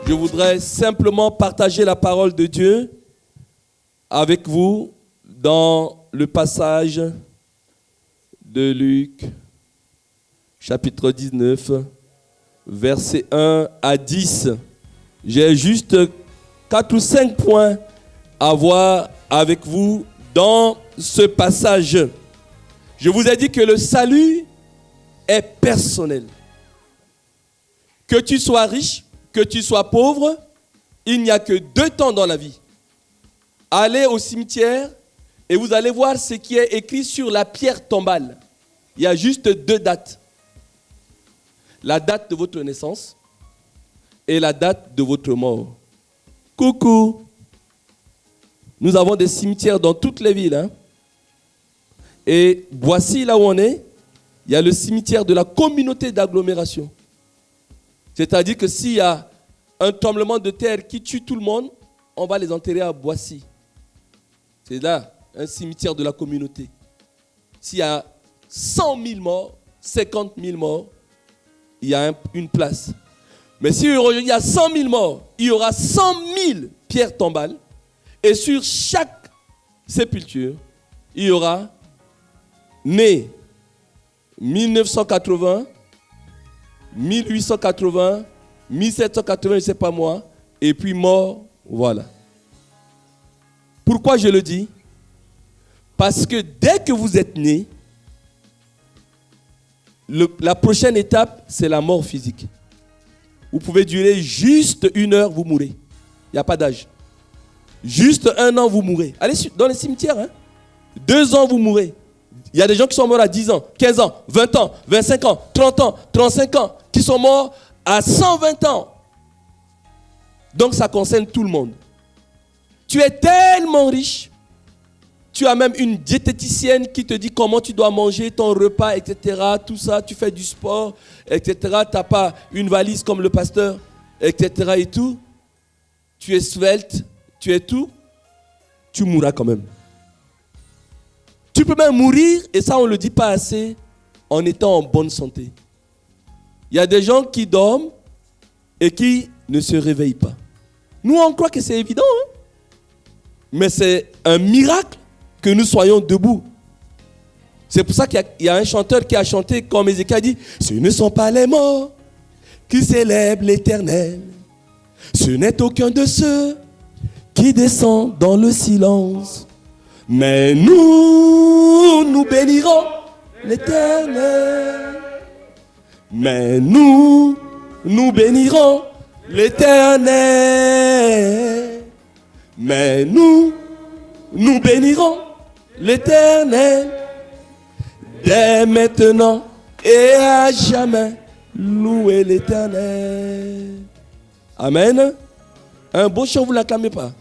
Je voudrais simplement partager la parole de Dieu avec vous dans le passage de Luc, chapitre 19, versets 1 à 10. J'ai juste 4 ou 5 points à voir avec vous dans ce passage. Je vous ai dit que le salut est personnel. Que tu sois riche, que tu sois pauvre, il n'y a que 2 temps dans la vie. Allez au cimetière et vous allez voir ce qui est écrit sur la pierre tombale. Il y a juste 2 dates. La date de votre naissance et la date de votre mort. Coucou! Nous avons des cimetières dans toutes les villes. Hein? Et voici là où on est. Il y a le cimetière de la communauté d'agglomération. C'est-à-dire que s'il y a un tremblement de terre qui tue tout le monde, on va les enterrer à Boissy. C'est là, un cimetière de la communauté. S'il y a 100 000 morts, 50 000 morts, il y a une place. Mais s'il y a 100 000 morts, il y aura 100 000 pierres tombales. Et sur chaque sépulture, il y aura né 1980, 1880, 1780, je ne sais pas moi, et puis mort, voilà. Pourquoi je le dis? Parce que dès que vous êtes né, la prochaine étape, c'est la mort physique. Vous pouvez durer juste 1 heure, vous mourrez. Il n'y a pas d'âge. Juste 1 an, vous mourrez. Allez dans les cimetières, hein? 2 ans, vous mourrez. Il y a des gens qui sont morts à 10 ans, 15 ans, 20 ans, 25 ans, 30 ans, 35 ans, qui sont morts à 120 ans. Donc ça concerne tout le monde. Tu es tellement riche, tu as même une diététicienne qui te dit comment tu dois manger ton repas, etc. Tout ça, tu fais du sport, etc. Tu n'as pas une valise comme le pasteur, etc. et tout. Tu es svelte, tu es tout. Tu mourras quand même. Tu peux même mourir, et ça on ne le dit pas assez, en étant en bonne santé. Il y a des gens qui dorment et qui ne se réveillent pas. Nous on croit que c'est évident, hein? Mais c'est un miracle que nous soyons debout. C'est pour ça qu'il y a un chanteur qui a chanté comme Ézéchiel dit, ce ne sont pas les morts qui célèbrent l'Éternel. Ce n'est aucun de ceux qui descend dans le silence. Mais nous bénirons l'Éternel. Mais nous bénirons l'Éternel. Mais nous bénirons l'Éternel. Dès maintenant et à jamais, louez l'Éternel. Amen. Un beau chant, vous ne l'acclamez pas?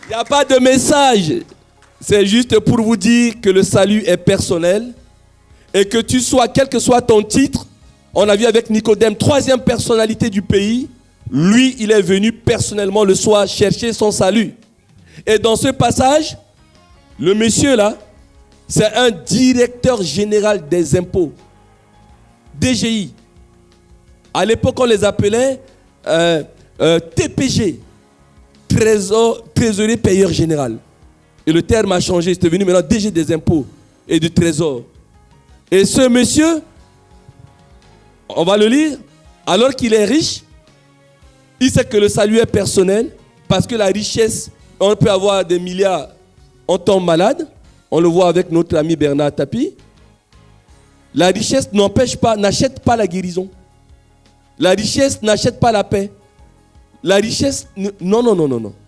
Il n'y a pas de message. C'est juste pour vous dire que le salut est personnel et que tu sois, quel que soit ton titre, on a vu avec Nicodème, 3e personnalité du pays, lui, il est venu personnellement le soir chercher son salut. Et dans ce passage, le monsieur là, c'est un directeur général des impôts, DGI. À l'époque, on les appelait TPG. Trésorier payeur général. Et le terme a changé, c'est devenu maintenant DG des impôts et du trésor. Et ce monsieur, on va le lire, alors qu'il est riche, il sait que le salut est personnel, parce que la richesse, on peut avoir des milliards, on tombe malade, on le voit avec notre ami Bernard Tapie. La richesse n'achète pas la guérison. La richesse n'achète pas la paix. La richesse, non,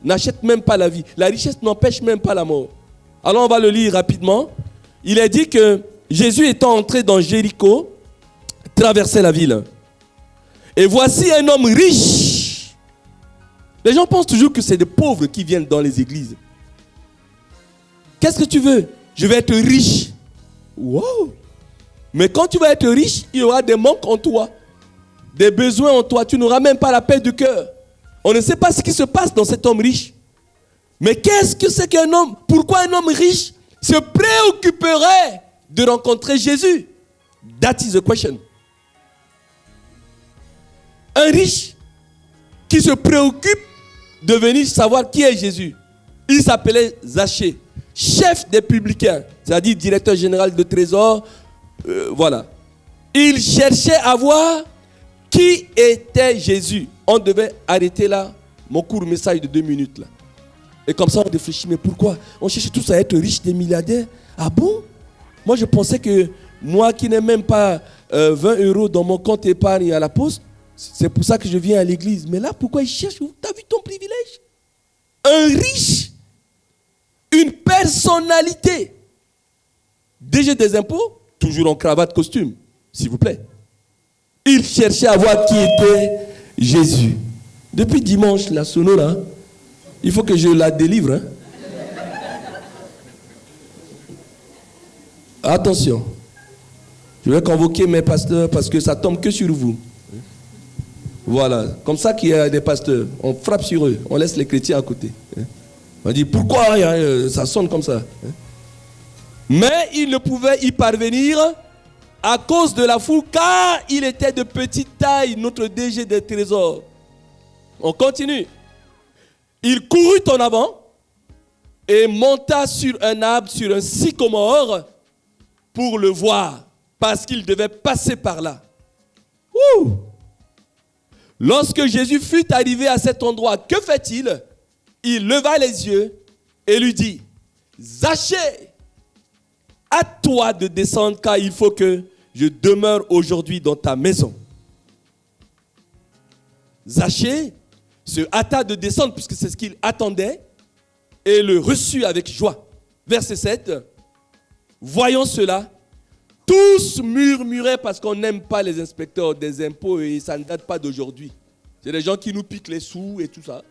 n'achète même pas la vie. La richesse n'empêche même pas la mort. Alors on va le lire rapidement. Il est dit que Jésus étant entré dans Jéricho, traversait la ville. Et voici un homme riche. Les gens pensent toujours que c'est des pauvres qui viennent dans les églises. Qu'est-ce que tu veux? Je vais être riche. Wow! Mais quand tu vas être riche, il y aura des manques en toi, des besoins en toi. Tu n'auras même pas la paix du cœur. On ne sait pas ce qui se passe dans cet homme riche. Mais qu'est-ce que c'est qu'un homme? Pourquoi un homme riche se préoccuperait de rencontrer Jésus? That is the question. Un riche qui se préoccupe de venir savoir qui est Jésus. Il s'appelait Zachée, chef des publicains, c'est-à-dire directeur général de trésor. Voilà. Il cherchait à voir qui était Jésus. On devait arrêter là mon court message de 2 minutes. Là. Et comme ça, on réfléchit, mais pourquoi? On cherchait tous à être riches, des milliardaires. Ah bon? Moi, je pensais que moi qui n'ai même pas 20 € dans mon compte épargne à la poste, c'est pour ça que je viens à l'église. Mais là, pourquoi ils cherchent? Tu as vu ton privilège? Un riche, une personnalité. DG des impôts, toujours en cravate, costume, s'il vous plaît. Il cherchait à voir qui était Jésus. Depuis dimanche, la sono là, il faut que je la délivre. Hein? Attention. Je vais convoquer mes pasteurs parce que ça tombe que sur vous. Voilà. Comme ça qu'il y a des pasteurs. On frappe sur eux. On laisse les chrétiens à côté. On dit pourquoi ça sonne comme ça. Mais il ne pouvait y parvenir à cause de la foule car il était de petite taille, notre DG des trésors. On continue. Il courut en avant et monta sur un arbre, sur un sycomore pour le voir parce qu'il devait passer par là. Ouh! Lorsque Jésus fut arrivé à cet endroit, que fait-il? Il leva les yeux et lui dit, Zachée, à toi de descendre car il faut que je demeure aujourd'hui dans ta maison. Zachée se hâta de descendre puisque c'est ce qu'il attendait et le reçut avec joie. Verset 7. Voyant cela, tous murmuraient parce qu'on n'aime pas les inspecteurs des impôts et ça ne date pas d'aujourd'hui. C'est des gens qui nous piquent les sous et tout ça.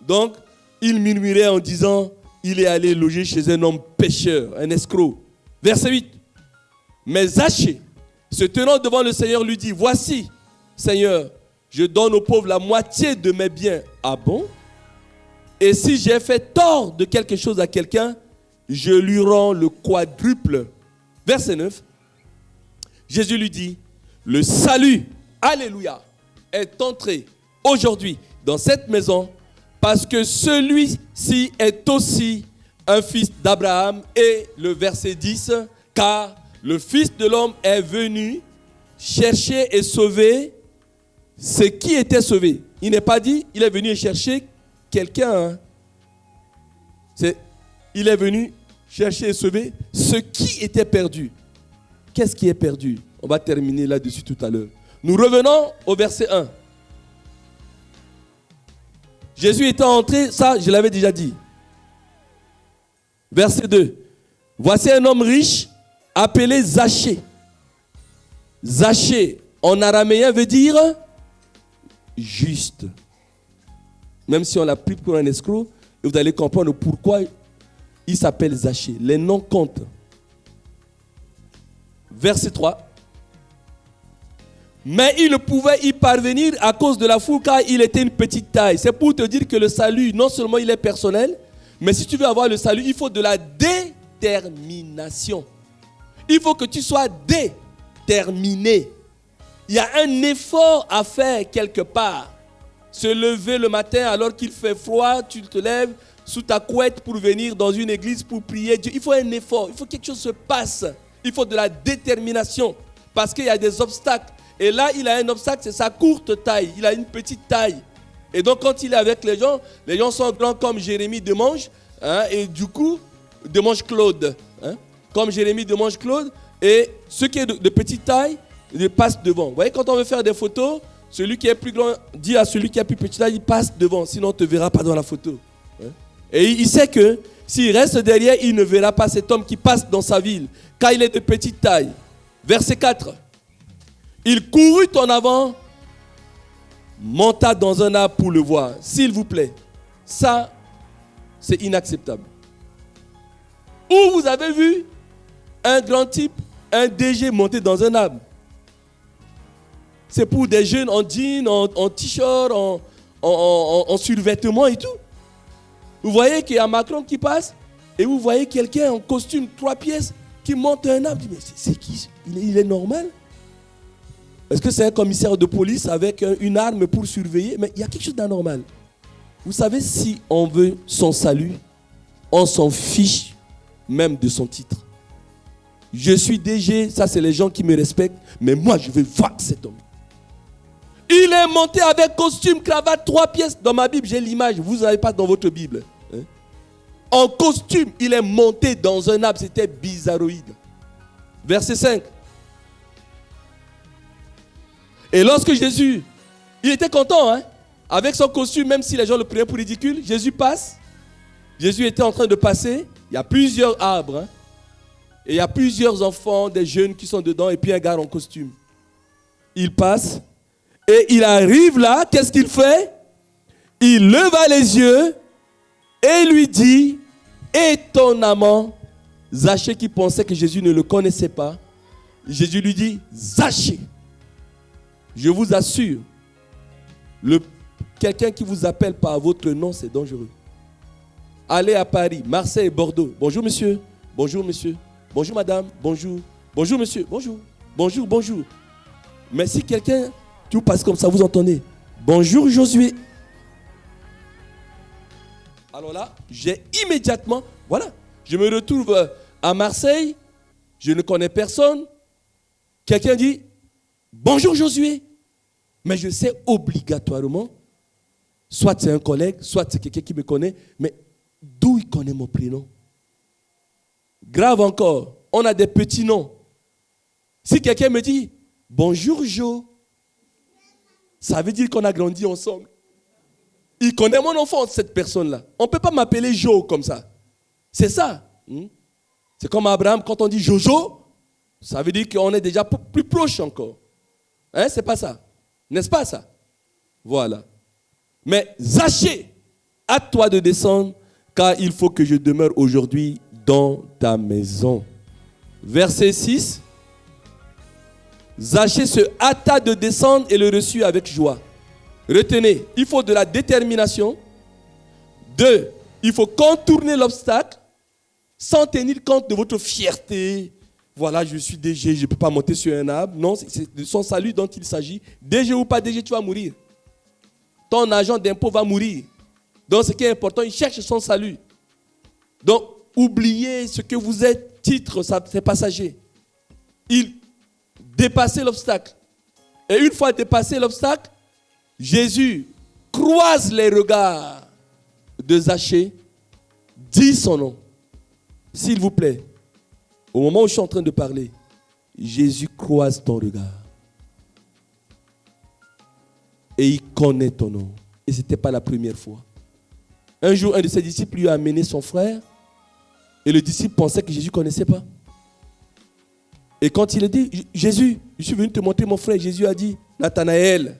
Donc, ils murmuraient en disant, il est allé loger chez un homme pécheur, un escroc. Verset 8. Mais Zachée, se tenant devant le Seigneur, lui dit, voici, Seigneur, je donne aux pauvres la moitié de mes biens. Ah bon? Et si j'ai fait tort de quelque chose à quelqu'un, je lui rends le quadruple. Verset 9. Jésus lui dit, le salut, alléluia, est entré aujourd'hui dans cette maison parce que celui-ci est aussi un fils d'Abraham. Et le verset 10, car le Fils de l'homme est venu chercher et sauver ce qui était sauvé. Il n'est pas dit, il est venu chercher quelqu'un. Hein. Il est venu chercher et sauver ce qui était perdu. Qu'est-ce qui est perdu? On va terminer là-dessus tout à l'heure. Nous revenons au verset 1. Jésus étant entré, ça je l'avais déjà dit. Verset 2. Voici un homme riche appelé Zachée. Zachée en araméen veut dire juste. Même si on l'a pris pour un escroc, vous allez comprendre pourquoi il s'appelle Zachée. Les noms comptent. Verset 3. Mais il ne pouvait y parvenir à cause de la foule car il était une petite taille. C'est pour te dire que le salut, non seulement il est personnel, mais si tu veux avoir le salut, il faut de la détermination. Il faut que tu sois déterminé. Il y a un effort à faire quelque part. Se lever le matin alors qu'il fait froid, tu te lèves sous ta couette pour venir dans une église pour prier Dieu. Il faut un effort, il faut que quelque chose se passe. Il faut de la détermination parce qu'il y a des obstacles. Et là, il a un obstacle, c'est sa courte taille. Il a une petite taille. Et donc, quand il est avec les gens sont grands comme Jérémie Demange. Hein, et du coup, Demange Claude. Hein, comme Jérémie Demange Claude. Et ceux qui sont de petite taille, ils passent devant. Vous voyez, quand on veut faire des photos, celui qui est plus grand dit à celui qui a plus petite taille, il passe devant. Sinon, on ne te verra pas dans la photo. Hein. Et il sait que s'il reste derrière, il ne verra pas cet homme qui passe dans sa ville. Car il est de petite taille. Verset 4. Il courut en avant, monta dans un arbre pour le voir. S'il vous plaît, ça, c'est inacceptable. Où vous avez vu un grand type, un DG monter dans un arbre? C'est pour des jeunes en jean, en t-shirt, en survêtement et tout. Vous voyez qu'il y a Macron qui passe et vous voyez quelqu'un en costume 3 pièces qui monte un arbre. Mais c'est qui? Il est normal? Est-ce que c'est un commissaire de police avec une arme pour surveiller? Mais il y a quelque chose d'anormal. Vous savez, si on veut son salut, on s'en fiche même de son titre. Je suis DG, ça c'est les gens qui me respectent, mais moi je veux voir cet homme. Il est monté avec costume, cravate, 3 pièces. Dans ma Bible, j'ai l'image, vous n'avez pas dans votre Bible. Hein? En costume, il est monté dans un arbre, c'était bizarroïde. Verset 5. Et lorsque Jésus, il était content, hein, avec son costume, même si les gens le prenaient pour ridicule, Jésus passe. Jésus était en train de passer. Il y a plusieurs arbres. Hein, et il y a plusieurs enfants, des jeunes qui sont dedans, et puis un gars en costume. Il passe. Et il arrive là. Qu'est-ce qu'il fait? Il leva les yeux et lui dit, étonnamment, Zachée qui pensait que Jésus ne le connaissait pas, Jésus lui dit, Zachée, je vous assure, quelqu'un qui vous appelle par votre nom, c'est dangereux. Allez à Paris, Marseille, Bordeaux. Bonjour monsieur, bonjour monsieur, bonjour madame, bonjour, bonjour monsieur, bonjour, bonjour, bonjour. Mais si quelqu'un, tu vous passes comme ça, vous entendez, bonjour Josué. Alors là, j'ai immédiatement, voilà, je me retrouve à Marseille, je ne connais personne. Quelqu'un dit, bonjour Josué. Mais je sais obligatoirement, soit c'est un collègue, soit c'est quelqu'un qui me connaît, mais d'où il connaît mon prénom? Grave encore, on a des petits noms. Si quelqu'un me dit, bonjour Jo, ça veut dire qu'on a grandi ensemble. Il connaît mon enfance, cette personne-là. On ne peut pas m'appeler Jo comme ça. C'est ça. C'est comme Abraham, quand on dit Jojo, ça veut dire qu'on est déjà plus proche encore. Hein, c'est pas ça. N'est-ce pas ça? Voilà. Mais Zachée, à toi de descendre, car il faut que je demeure aujourd'hui dans ta maison. Verset 6. Zachée se hâta de descendre et le reçut avec joie. Retenez, il faut de la détermination. 2, il faut contourner l'obstacle sans tenir compte de votre fierté. Voilà, je suis DG, je ne peux pas monter sur un arbre. Non, c'est de son salut dont il s'agit. DG ou pas DG, tu vas mourir. Ton agent d'impôt va mourir. Donc, ce qui est important, il cherche son salut. Donc, oubliez ce que vous êtes, titre, c'est passager. Il dépassait l'obstacle. Et une fois dépassé l'obstacle, Jésus croise les regards de Zachée, dit son nom. S'il vous plaît, au moment où je suis en train de parler, Jésus croise ton regard. Et il connaît ton nom. Et ce n'était pas la première fois. Un jour, un de ses disciples lui a amené son frère. Et le disciple pensait que Jésus ne connaissait pas. Et quand il a dit, Jésus, je suis venu te montrer mon frère. Jésus a dit, Nathanaël,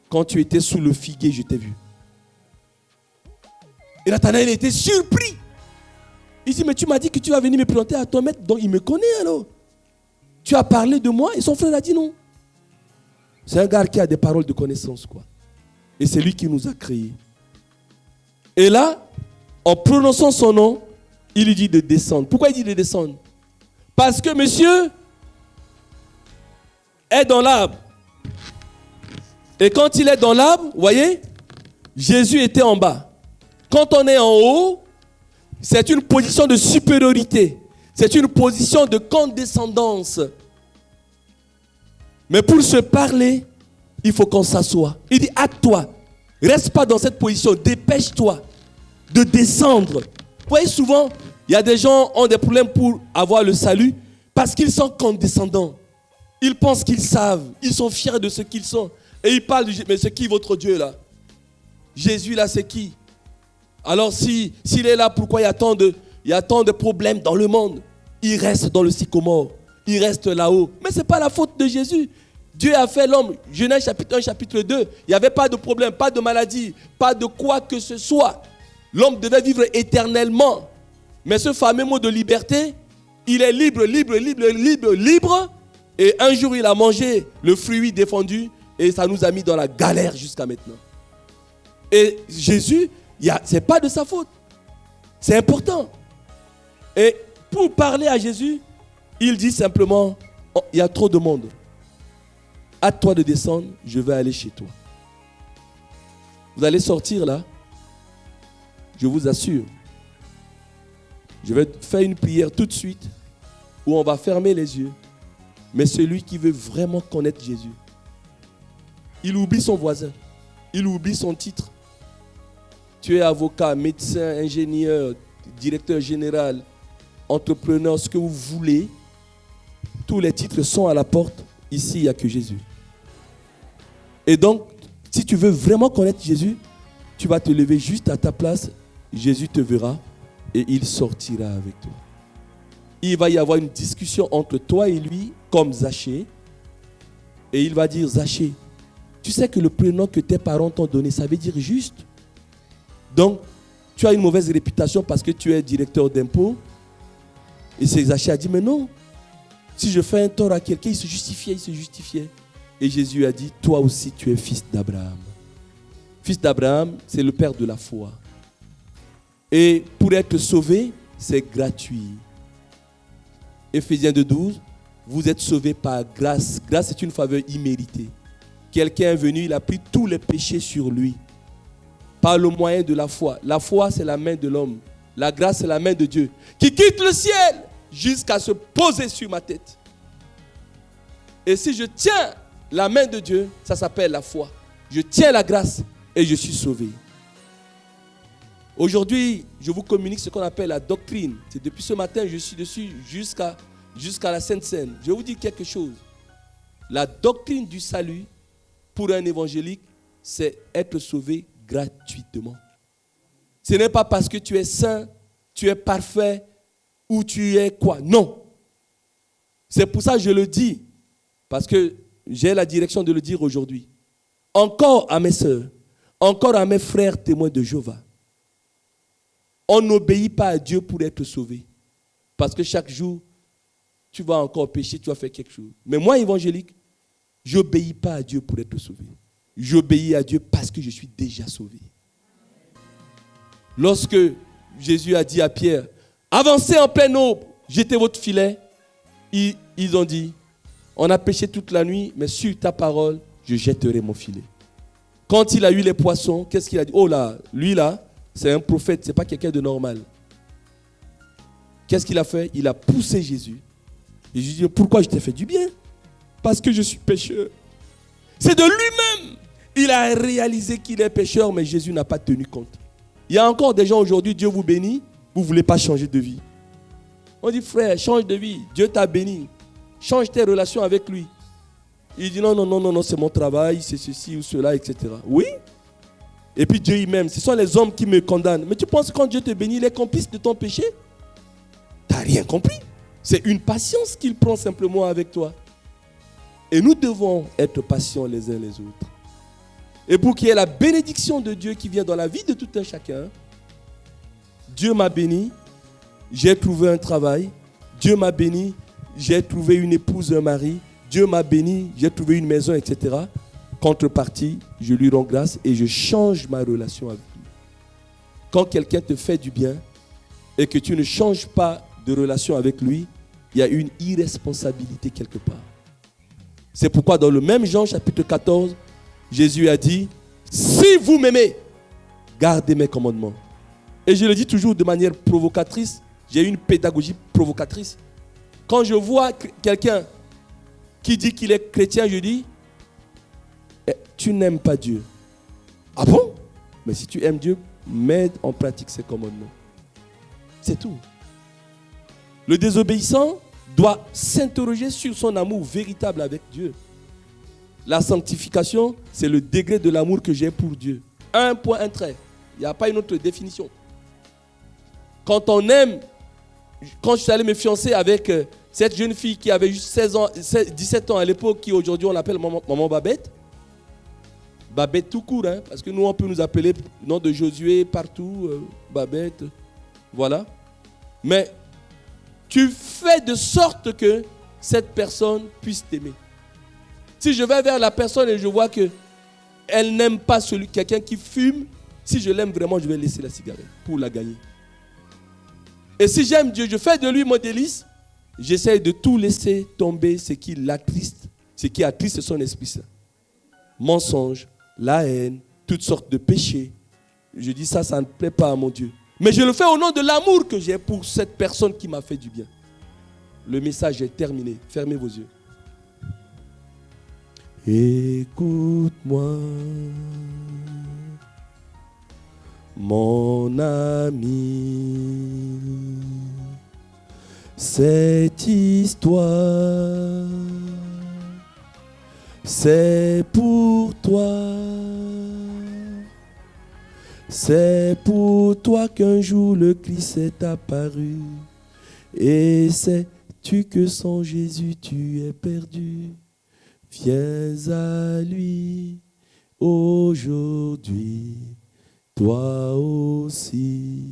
quand tu étais sous le figuier, je t'ai vu. Et Nathanaël était surpris. Il dit, mais tu m'as dit que tu vas venir me présenter à ton maître, donc il me connaît alors. Tu as parlé de moi et son frère a dit non. C'est un gars qui a des paroles de connaissance, quoi. Et c'est lui qui nous a créés. Et là, en prononçant son nom, il lui dit de descendre. Pourquoi il dit de descendre? Parce que monsieur est dans l'arbre. Et quand il est dans l'arbre, vous voyez, Jésus était en bas. Quand on est en haut, c'est une position de supériorité. C'est une position de condescendance. Mais pour se parler, il faut qu'on s'assoie. Il dit, hâte-toi. Reste pas dans cette position. Dépêche-toi de descendre. Vous voyez, souvent, il y a des gens qui ont des problèmes pour avoir le salut parce qu'ils sont condescendants. Ils pensent qu'ils savent. Ils sont fiers de ce qu'ils sont. Et ils parlent, mais c'est qui votre Dieu là? Jésus là, c'est qui? Alors s'il est là, pourquoi il y a tant de problèmes dans le monde? Il reste dans le sycomore. Il reste là-haut. Mais ce n'est pas la faute de Jésus. Dieu a fait l'homme. Genèse chapitre 1, chapitre 2. Il n'y avait pas de problème, pas de maladie, pas de quoi que ce soit. L'homme devait vivre éternellement. Mais ce fameux mot de liberté, il est libre. Et un jour, il a mangé le fruit défendu et ça nous a mis dans la galère jusqu'à maintenant. Et Jésus, ce n'est pas de sa faute. C'est important. Et pour parler à Jésus, il dit simplement, il y a trop de monde. À toi de descendre, je vais aller chez toi. Vous allez sortir là, je vous assure. Je vais faire une prière tout de suite où on va fermer les yeux. Mais celui qui veut vraiment connaître Jésus, il oublie son voisin, il oublie son titre. Tu es avocat, médecin, ingénieur, directeur général, entrepreneur, ce que vous voulez. Tous les titres sont à la porte. Ici, il n'y a que Jésus. Et donc, si tu veux vraiment connaître Jésus, tu vas te lever juste à ta place. Jésus te verra et il sortira avec toi. Il va y avoir une discussion entre toi et lui, comme Zachée. Et il va dire, Zachée, tu sais que le prénom que tes parents t'ont donné, ça veut dire juste. Donc, tu as une mauvaise réputation parce que tu es directeur d'impôts. Et c'est Zachée a dit, mais non. Si je fais un tort à quelqu'un, il se justifiait. Et Jésus a dit, toi aussi tu es fils d'Abraham. Fils d'Abraham, c'est le père de la foi. Et pour être sauvé, c'est gratuit. Éphésiens 2:12, vous êtes sauvés par grâce. Grâce est une faveur imméritée. Quelqu'un est venu, il a pris tous les péchés sur lui. Par le moyen de la foi. La foi, c'est la main de l'homme. La grâce, c'est la main de Dieu. Qui quitte le ciel jusqu'à se poser sur ma tête. Et si je tiens la main de Dieu, ça s'appelle la foi. Je tiens la grâce et je suis sauvé. Aujourd'hui, je vous communique ce qu'on appelle la doctrine. C'est depuis ce matin, je suis dessus jusqu'à la Sainte Seine. Je vais vous dire quelque chose. La doctrine du salut, pour un évangélique, c'est être sauvé gratuitement. Ce n'est pas parce que tu es saint, tu es parfait ou tu es quoi. Non. C'est pour ça que je le dis. Parce que j'ai la direction de le dire aujourd'hui. Encore à mes sœurs, encore à mes frères témoins de Jéhovah. On n'obéit pas à Dieu pour être sauvé. Parce que chaque jour, tu vas encore pécher, tu vas faire quelque chose. Mais moi, évangélique, je n'obéis pas à Dieu pour être sauvé. J'obéis à Dieu parce que je suis déjà sauvé. Lorsque Jésus a dit à Pierre, avancez en pleine aube, jetez votre filet, ils ont dit, on a péché toute la nuit, mais sur ta parole, je jetterai mon filet. Quand il a eu les poissons, qu'est-ce qu'il a dit? Oh là, lui là, c'est un prophète, ce n'est pas quelqu'un de normal. Qu'est-ce qu'il a fait? Il a poussé Jésus. Et Jésus dit, pourquoi je t'ai fait du bien? Parce que je suis pécheur. C'est de lui-même. Il a réalisé qu'il est pécheur, mais Jésus n'a pas tenu compte. Il y a encore des gens aujourd'hui, Dieu vous bénit, vous ne voulez pas changer de vie. On dit, frère, change de vie, Dieu t'a béni. Change tes relations avec lui. Il dit, non, c'est mon travail, c'est ceci ou cela, etc. Oui. Et puis Dieu il m'aime. Ce sont les hommes qui me condamnent. Mais tu penses que quand Dieu te bénit, il est complice de ton péché? Tu n'as rien compris. C'est une patience qu'il prend simplement avec toi. Et nous devons être patients les uns les autres. Et pour qu'il y ait la bénédiction de Dieu qui vient dans la vie de tout un chacun, Dieu m'a béni, j'ai trouvé un travail. Dieu m'a béni, j'ai trouvé une épouse, un mari. Dieu m'a béni, j'ai trouvé une maison, etc. Contrepartie, je lui rends grâce et je change ma relation avec lui. Quand quelqu'un te fait du bien et que tu ne changes pas de relation avec lui, il y a une irresponsabilité quelque part. C'est pourquoi dans le même Jean chapitre 14, Jésus a dit, si vous m'aimez, gardez mes commandements. Et je le dis toujours de manière provocatrice, j'ai une pédagogie provocatrice. Quand je vois quelqu'un qui dit qu'il est chrétien, je dis, tu n'aimes pas Dieu. Ah bon? Mais si tu aimes Dieu, mets en pratique ses commandements. C'est tout. Le désobéissant doit s'interroger sur son amour véritable avec Dieu. La sanctification, c'est le degré de l'amour que j'ai pour Dieu. Un point, un trait. Il n'y a pas une autre définition. Quand on aime, quand je suis allé me fiancer avec cette jeune fille qui avait juste 17 ans à l'époque, qui aujourd'hui on l'appelle maman Babette. Babette tout court, hein, parce que nous on peut nous appeler le nom de Josué partout, Babette, voilà. Mais tu fais de sorte que cette personne puisse t'aimer. Si je vais vers la personne et je vois qu'elle n'aime pas quelqu'un qui fume, si je l'aime vraiment, je vais laisser la cigarette pour la gagner. Et si j'aime Dieu, je fais de lui mon délice, j'essaie de tout laisser tomber ce qui l'attriste Ce qui attriste son esprit saint. Mensonge, la haine, toutes sortes de péchés. Je dis ça, ça ne plaît pas à mon Dieu. Mais je le fais au nom de l'amour que j'ai pour cette personne qui m'a fait du bien. Le message est terminé. Fermez vos yeux. Écoute-moi, mon ami, cette histoire, c'est pour toi. C'est pour toi qu'un jour le Christ est apparu. Et sais-tu que sans Jésus tu es perdu? Viens à lui aujourd'hui, toi aussi.